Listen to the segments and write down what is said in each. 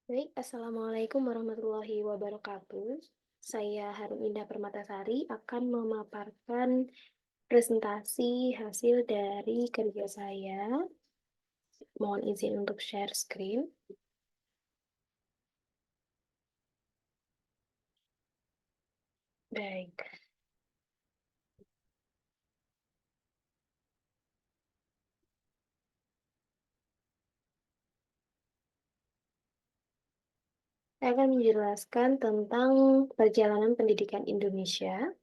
Baik, Assalamualaikum warahmatullahi wabarakatuh. Saya Harum Indah Permatasari akan memaparkan presentasi hasil dari kerja saya. Mohon izin untuk share screen. Baik, saya akan menjelaskan tentang perjalanan pendidikan Indonesia.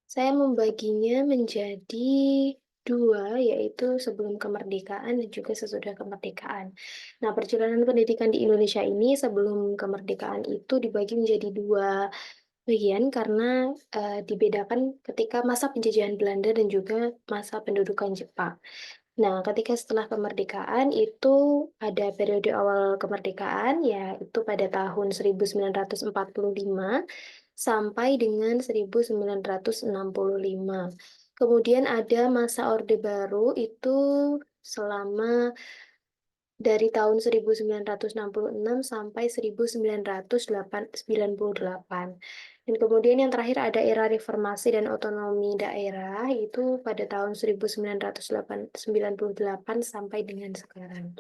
Saya membaginya menjadi dua, yaitu sebelum kemerdekaan dan juga sesudah kemerdekaan. Nah, perjalanan pendidikan di Indonesia ini sebelum kemerdekaan itu dibagi menjadi dua bagian karena dibedakan ketika masa penjajahan Belanda dan juga masa pendudukan Jepang. Nah, ketika setelah kemerdekaan itu ada periode awal kemerdekaan, yaitu pada tahun 1945 sampai dengan 1965. Kemudian ada masa Orde Baru itu selama dari tahun 1966 sampai 1998. Dan kemudian yang terakhir ada era reformasi dan otonomi daerah, itu pada tahun 1998 sampai dengan sekarang.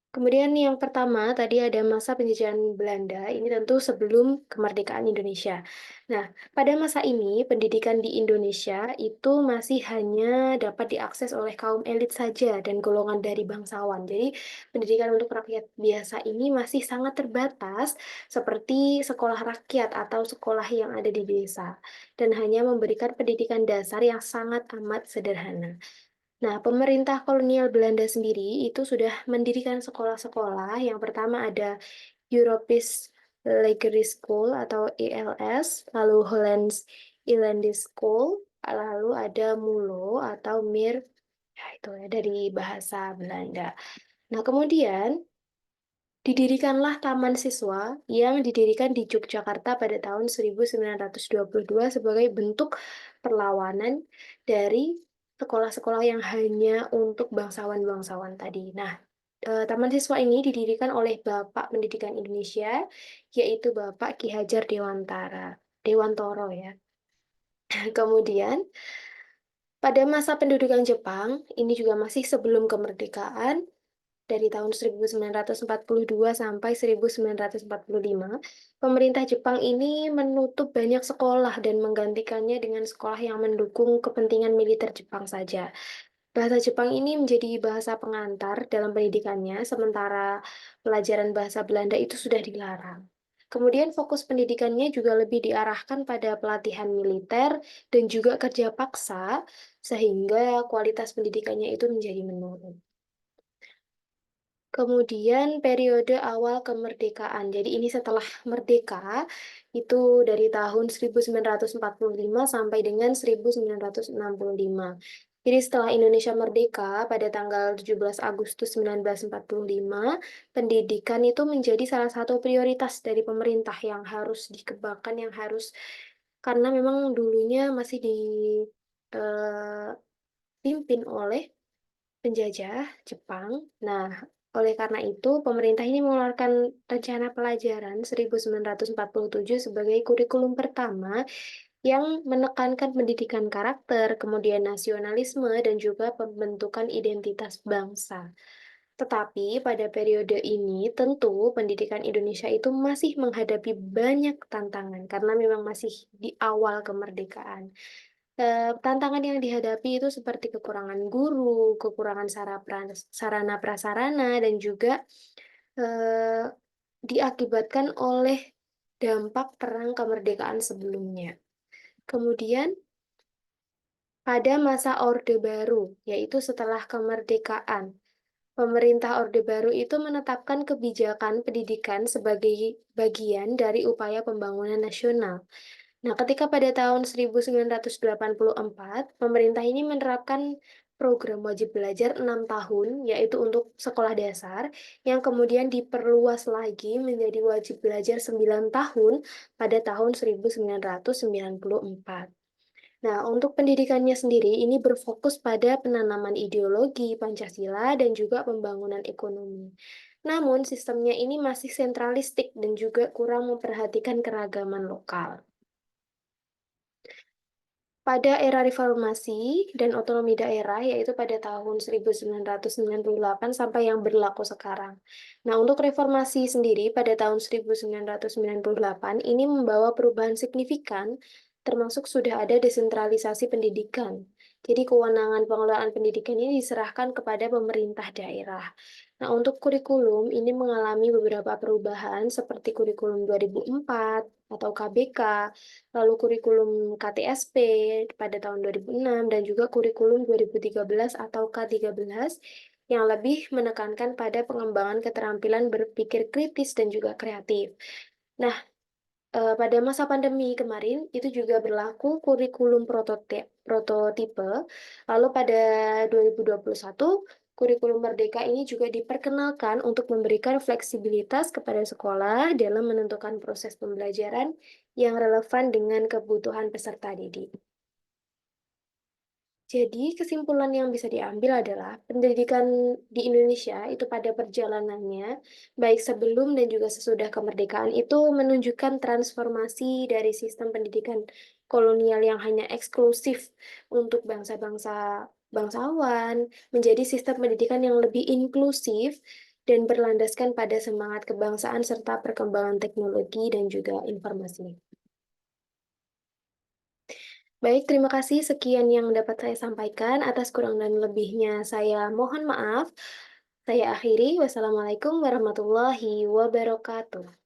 Kemudian yang pertama tadi ada masa penjajahan Belanda, ini tentu sebelum kemerdekaan Indonesia. Nah, pada masa ini pendidikan di Indonesia itu masih hanya dapat diakses oleh kaum elit saja dan golongan dari bangsawan. Jadi, pendidikan untuk rakyat biasa ini masih sangat terbatas seperti sekolah rakyat atau sekolah yang ada di desa dan hanya memberikan pendidikan dasar yang sangat amat sederhana. Nah, pemerintah kolonial Belanda sendiri itu sudah mendirikan sekolah-sekolah. Yang pertama ada Europees Lagery School atau ELS, lalu Hollands Islands School, lalu ada MULO atau MIR, ya itu ya dari bahasa Belanda. Nah, kemudian didirikanlah Taman Siswa yang didirikan di Yogyakarta pada tahun 1922 sebagai bentuk perlawanan dari sekolah-sekolah yang hanya untuk bangsawan-bangsawan tadi. Nah, Taman Siswa ini didirikan oleh Bapak Pendidikan Indonesia, yaitu Bapak Ki Hajar Dewantoro ya. Kemudian, pada masa pendudukan Jepang, ini juga masih sebelum kemerdekaan, dari tahun 1942 sampai 1945, pemerintah Jepang ini menutup banyak sekolah dan menggantikannya dengan sekolah yang mendukung kepentingan militer Jepang saja. Bahasa Jepang ini menjadi bahasa pengantar dalam pendidikannya, sementara pelajaran bahasa Belanda itu sudah dilarang. Kemudian fokus pendidikannya juga lebih diarahkan pada pelatihan militer dan juga kerja paksa, sehingga kualitas pendidikannya itu menjadi menurun. Kemudian periode awal kemerdekaan. Jadi ini setelah merdeka, itu dari tahun 1945 sampai dengan 1965. Jadi setelah Indonesia merdeka pada tanggal 17 Agustus 1945, pendidikan itu menjadi salah satu prioritas dari pemerintah yang harus dikembangkan, yang harus, karena memang dulunya masih dipimpin oleh penjajah Jepang. Nah, oleh karena itu, pemerintah ini mengeluarkan Rencana Pelajaran 1947 sebagai kurikulum pertama yang menekankan pendidikan karakter, kemudian nasionalisme, dan juga pembentukan identitas bangsa. Tetapi pada periode ini, tentu pendidikan Indonesia itu masih menghadapi banyak tantangan karena memang masih di awal kemerdekaan. Tantangan yang dihadapi itu seperti kekurangan guru, kekurangan sarana prasarana, dan juga eh, diakibatkan oleh dampak perang kemerdekaan sebelumnya. Kemudian, pada masa Orde Baru, yaitu setelah kemerdekaan, pemerintah Orde Baru itu menetapkan kebijakan pendidikan sebagai bagian dari upaya pembangunan nasional. Nah, ketika pada tahun 1984, pemerintah ini menerapkan program wajib belajar 6 tahun, yaitu untuk sekolah dasar, yang kemudian diperluas lagi menjadi wajib belajar 9 tahun pada tahun 1994. Nah, untuk pendidikannya sendiri ini berfokus pada penanaman ideologi Pancasila dan juga pembangunan ekonomi. Namun, sistemnya ini masih sentralistik dan juga kurang memperhatikan keragaman lokal. Pada era reformasi dan otonomi daerah, yaitu pada tahun 1998 sampai yang berlaku sekarang. Nah, untuk reformasi sendiri pada tahun 1998 ini membawa perubahan signifikan, termasuk sudah ada desentralisasi pendidikan. Jadi, kewenangan pengelolaan pendidikan ini diserahkan kepada pemerintah daerah. Nah, untuk kurikulum ini mengalami beberapa perubahan seperti kurikulum 2004 atau KBK, lalu kurikulum KTSP pada tahun 2006 dan juga kurikulum 2013 atau K13 yang lebih menekankan pada pengembangan keterampilan berpikir kritis dan juga kreatif. Nah, pada masa pandemi kemarin itu juga berlaku kurikulum prototipe, lalu pada 2021 kurikulum Merdeka ini juga diperkenalkan untuk memberikan fleksibilitas kepada sekolah dalam menentukan proses pembelajaran yang relevan dengan kebutuhan peserta didik. Jadi, kesimpulan yang bisa diambil adalah pendidikan di Indonesia itu pada perjalanannya, baik sebelum dan juga sesudah kemerdekaan, itu menunjukkan transformasi dari sistem pendidikan kolonial yang hanya eksklusif untuk bangsawan, menjadi sistem pendidikan yang lebih inklusif dan berlandaskan pada semangat kebangsaan serta perkembangan teknologi dan juga informasi. Baik, terima kasih. Sekian yang dapat saya sampaikan. Atas kurang dan lebihnya saya mohon maaf. Saya akhiri. Wassalamualaikum warahmatullahi wabarakatuh.